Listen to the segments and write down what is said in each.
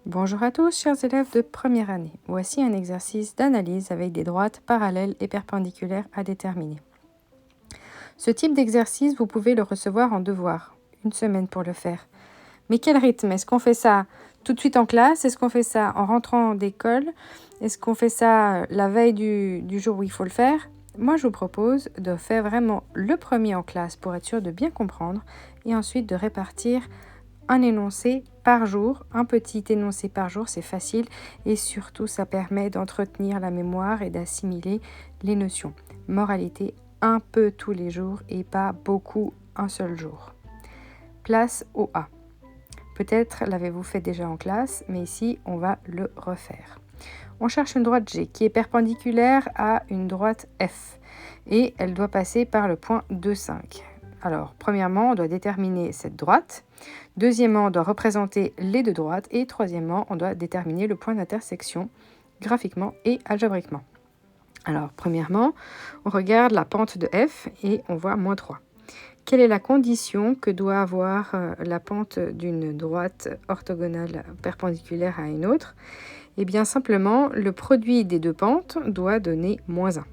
Bonjour à tous, chers élèves de première année. Voici un exercice d'analyse avec des droites parallèles et perpendiculaires à déterminer. Ce type d'exercice, vous pouvez le recevoir en devoir. 1 semaine pour le faire. Mais quel rythme? Est-ce qu'on fait ça tout de suite en classe? Est-ce qu'on fait ça en rentrant d'école? Est-ce qu'on fait ça la veille du jour où il faut le faire? Moi, je vous propose de faire vraiment le premier en classe pour être sûr de bien comprendre et ensuite de répartir un énoncé par jour, un petit énoncé par jour, c'est facile et surtout ça permet d'entretenir la mémoire et d'assimiler les notions. Moralité, un peu tous les jours et pas beaucoup un seul jour. Place au A. Peut-être l'avez-vous fait déjà en classe, mais ici on va le refaire. On cherche une droite G qui est perpendiculaire à une droite F et elle doit passer par le point 2, 5. Alors, premièrement, on doit déterminer cette droite. Deuxièmement, on doit représenter les deux droites. Et troisièmement, on doit déterminer le point d'intersection graphiquement et algébriquement. Alors, premièrement, on regarde la pente de F et on voit moins 3. Quelle est la condition que doit avoir la pente d'une droite orthogonale perpendiculaire à une autre? Eh bien, simplement, le produit des deux pentes doit donner moins 1.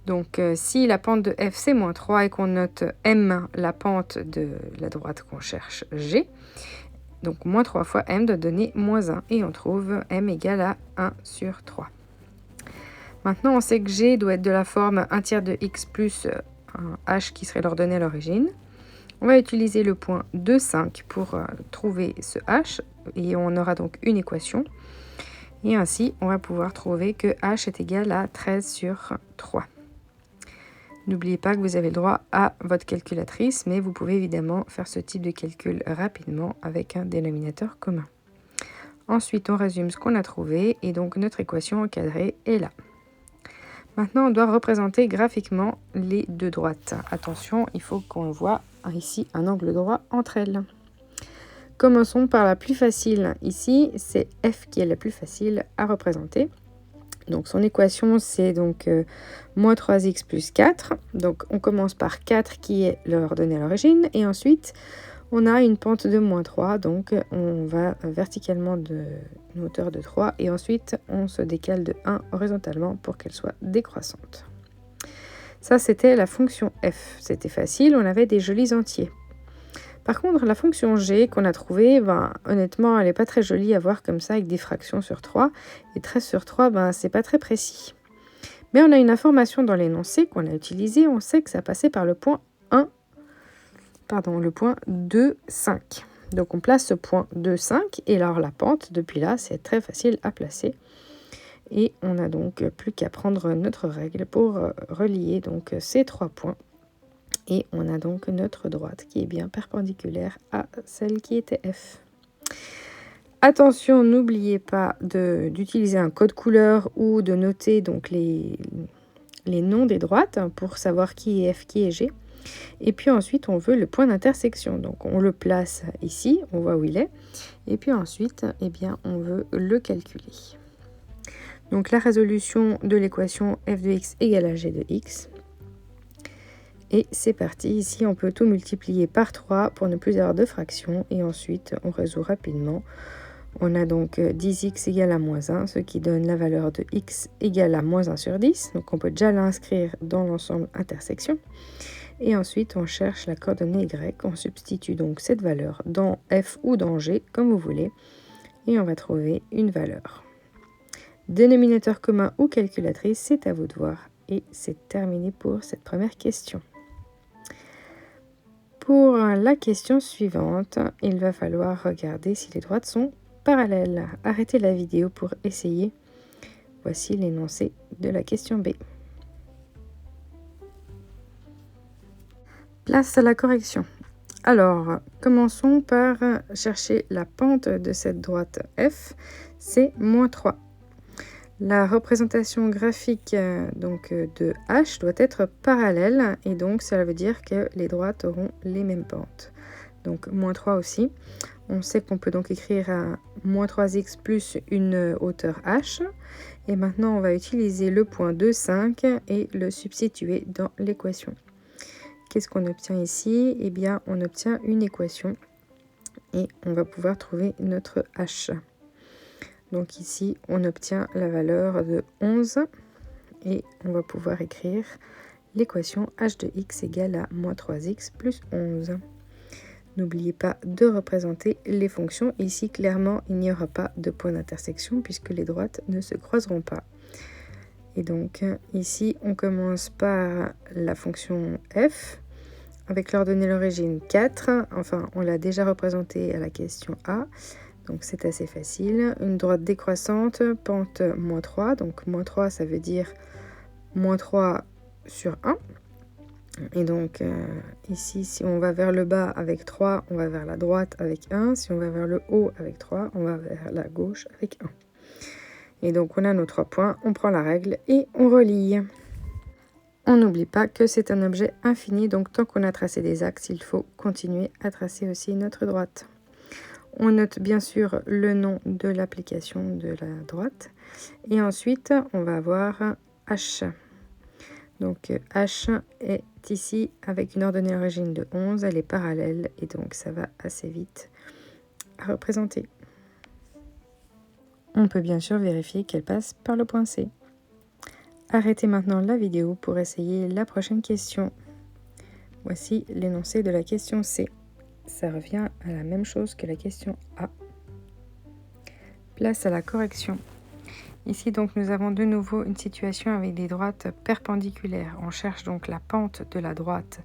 Donc, si la pente de F, c'est moins 3 et qu'on note M, la pente de la droite qu'on cherche, G, donc moins 3 fois M doit donner moins 1. Et on trouve M égale à 1 sur 3. Maintenant, on sait que G doit être de la forme 1 tiers de X plus un H qui serait l'ordonnée à l'origine. On va utiliser le point 2, 5 pour trouver ce H. Et on aura donc une équation. Et ainsi, on va pouvoir trouver que H est égal à 13 sur 3. N'oubliez pas que vous avez le droit à votre calculatrice, mais vous pouvez évidemment faire ce type de calcul rapidement avec un dénominateur commun. Ensuite, on résume ce qu'on a trouvé et donc notre équation encadrée est là. Maintenant, on doit représenter graphiquement les deux droites. Attention, il faut qu'on voit ici un angle droit entre elles. Commençons par la plus facile. Ici, c'est F qui est la plus facile à représenter. Donc son équation, c'est donc moins 3x plus 4. Donc on commence par 4 qui est l'ordonnée à l'origine. Et ensuite, on a une pente de moins 3. Donc on va verticalement d'une hauteur de 3. Et ensuite, on se décale de 1 horizontalement pour qu'elle soit décroissante. Ça, c'était la fonction f. C'était facile, on avait des jolis entiers. Par contre, la fonction g qu'on a trouvée, honnêtement, elle n'est pas très jolie à voir comme ça avec des fractions sur 3. Et 13 sur 3, c'est pas très précis. Mais on a une information dans l'énoncé qu'on a utilisé. On sait que ça passait par le point 2, 5. Donc on place ce point 2, 5. Et alors la pente, depuis là, c'est très facile à placer. Et on n'a donc plus qu'à prendre notre règle pour relier donc ces 3 points. Et on a donc notre droite qui est bien perpendiculaire à celle qui était F. Attention, n'oubliez pas d'utiliser un code couleur ou de noter donc les noms des droites pour savoir qui est F, qui est G. Et puis ensuite, on veut le point d'intersection. Donc on le place ici, on voit où il est. Et puis ensuite, on veut le calculer. Donc la résolution de l'équation f de x égale à g de x. Et c'est parti, ici on peut tout multiplier par 3 pour ne plus avoir de fractions. Et ensuite on résout rapidement. On a donc 10x égale à moins 1, ce qui donne la valeur de x égale à moins 1 sur 10. Donc on peut déjà l'inscrire dans l'ensemble intersection. Et ensuite on cherche la coordonnée y. On substitue donc cette valeur dans f ou dans g, comme vous voulez. Et on va trouver une valeur. Dénominateur commun ou calculatrice, c'est à vous de voir. Et c'est terminé pour cette première question. Pour la question suivante, il va falloir regarder si les droites sont parallèles. Arrêtez la vidéo pour essayer. Voici l'énoncé de la question B. Place à la correction. Alors, commençons par chercher la pente de cette droite F, c'est moins 3. La représentation graphique de H doit être parallèle et donc ça veut dire que les droites auront les mêmes pentes. Donc moins 3 aussi. On sait qu'on peut donc écrire à moins 3x plus une hauteur H. Et maintenant on va utiliser le point 2, 5 et le substituer dans l'équation. Qu'est-ce qu'on obtient ici? Eh bien on obtient une équation et on va pouvoir trouver notre h. Donc ici, on obtient la valeur de 11 et on va pouvoir écrire l'équation h de x égale à moins 3x plus 11. N'oubliez pas de représenter les fonctions. Ici, clairement, il n'y aura pas de point d'intersection puisque les droites ne se croiseront pas. Et donc, ici, on commence par la fonction f avec l'ordonnée l'origine 4. Enfin, on l'a déjà représentée à la question A. Donc, c'est assez facile. Une droite décroissante, pente moins 3. Donc, moins 3, ça veut dire moins 3 sur 1. Et donc ici, si on va vers le bas avec 3, on va vers la droite avec 1. Si on va vers le haut avec 3, on va vers la gauche avec 1. Et donc on a nos 3 points, on prend la règle et on relie. On n'oublie pas que c'est un objet infini, donc tant qu'on a tracé des axes, il faut continuer à tracer aussi notre droite. On note bien sûr le nom de l'application de la droite. Et ensuite, on va avoir H. Donc H est ici avec une ordonnée origine de 11, elle est parallèle et donc ça va assez vite à représenter. On peut bien sûr vérifier qu'elle passe par le point C. Arrêtez maintenant la vidéo pour essayer la prochaine question. Voici l'énoncé de la question C. Ça revient à la même chose que la question A. Place à la correction. Ici, donc, nous avons de nouveau une situation avec des droites perpendiculaires. On cherche donc la pente de la droite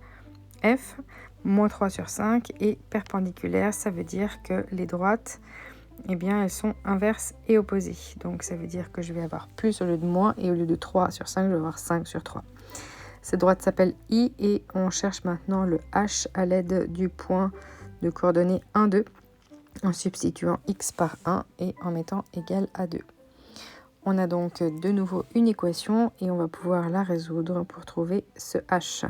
F, moins 3 sur 5, et perpendiculaire, ça veut dire que les droites, eh bien, elles sont inverses et opposées. Donc, ça veut dire que je vais avoir plus au lieu de moins, et au lieu de 3 sur 5, je vais avoir 5 sur 3. Cette droite s'appelle I, et on cherche maintenant le H à l'aide du point de coordonnées 1, 2, en substituant x par 1 et en mettant égal à 2. On a donc de nouveau une équation et on va pouvoir la résoudre pour trouver ce h.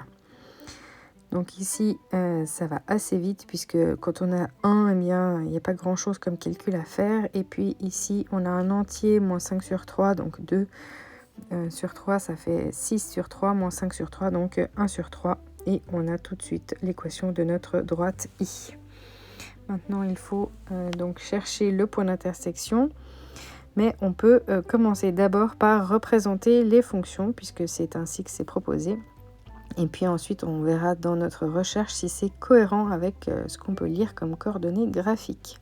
Donc ici, ça va assez vite puisque quand on a 1, eh bien, il n'y a pas grand-chose comme calcul à faire. Et puis ici, on a un entier, moins 5 sur 3, donc 2 sur 3, ça fait 6 sur 3, moins 5 sur 3, donc 1 sur 3. Et on a tout de suite l'équation de notre droite I. Maintenant, il faut donc chercher le point d'intersection. Mais on peut commencer d'abord par représenter les fonctions, puisque c'est ainsi que c'est proposé. Et puis ensuite, on verra dans notre recherche si c'est cohérent avec ce qu'on peut lire comme coordonnées graphiques.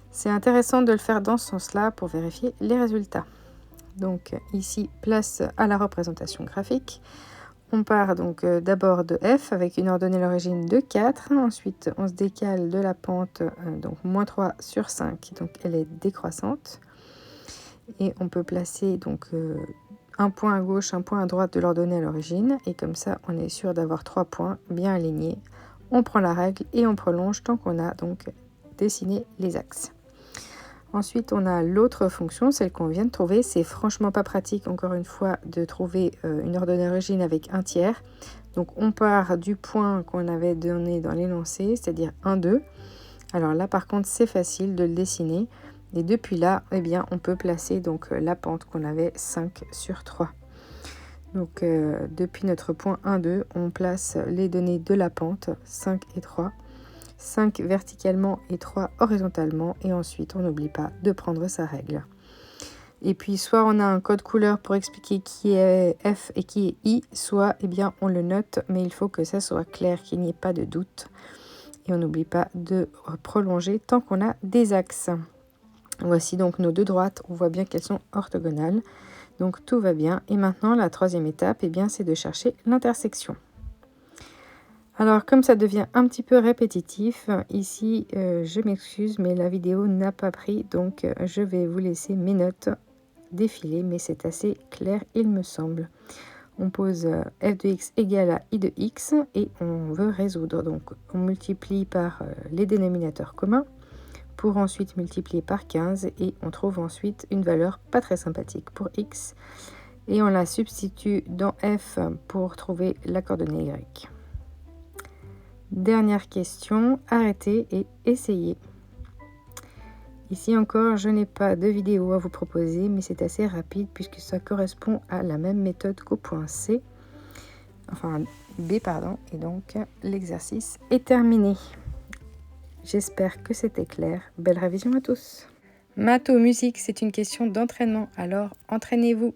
C'est intéressant de le faire dans ce sens-là pour vérifier les résultats. Donc ici, place à la représentation graphique. On part donc d'abord de F avec une ordonnée l'origine de 4. Ensuite, on se décale de la pente, donc moins 3 sur 5. Donc elle est décroissante. Et on peut placer donc un point à gauche, un point à droite de l'ordonnée à l'origine. Et comme ça, on est sûr d'avoir 3 points bien alignés. On prend la règle et on prolonge tant qu'on a donc dessiné les axes. Ensuite, on a l'autre fonction, celle qu'on vient de trouver. C'est franchement pas pratique, encore une fois, de trouver une ordonnée d'origine avec un tiers. Donc, on part du point qu'on avait donné dans l'énoncé, c'est-à-dire 1, 2. Alors là, par contre, c'est facile de le dessiner. Et depuis là, eh bien, on peut placer donc la pente qu'on avait 5 sur 3. Donc, depuis notre point 1, 2, on place les données de la pente 5 et 3. 5 verticalement et 3 horizontalement. Et ensuite, on n'oublie pas de prendre sa règle. Et puis, soit on a un code couleur pour expliquer qui est F et qui est I, soit eh bien, on le note, mais il faut que ça soit clair, qu'il n'y ait pas de doute. Et on n'oublie pas de prolonger tant qu'on a des axes. Voici donc nos deux droites, on voit bien qu'elles sont orthogonales, donc tout va bien. Et maintenant, la troisième étape, eh bien, c'est de chercher l'intersection. Alors, comme ça devient un petit peu répétitif, ici, je m'excuse, mais la vidéo n'a pas pris, donc je vais vous laisser mes notes défiler, mais c'est assez clair, il me semble. On pose f de x égale à i de x, et on veut résoudre. Donc, on multiplie par les dénominateurs communs, pour ensuite multiplier par 15 et on trouve ensuite une valeur pas très sympathique pour x et on la substitue dans f pour trouver la coordonnée y. Dernière question, arrêtez et essayez. Ici encore, je n'ai pas de vidéo à vous proposer, mais c'est assez rapide puisque ça correspond à la même méthode qu'au point C, enfin B, pardon, et donc l'exercice est terminé. J'espère que c'était clair. Belle révision à tous. Maths ou musique, c'est une question d'entraînement, alors entraînez-vous.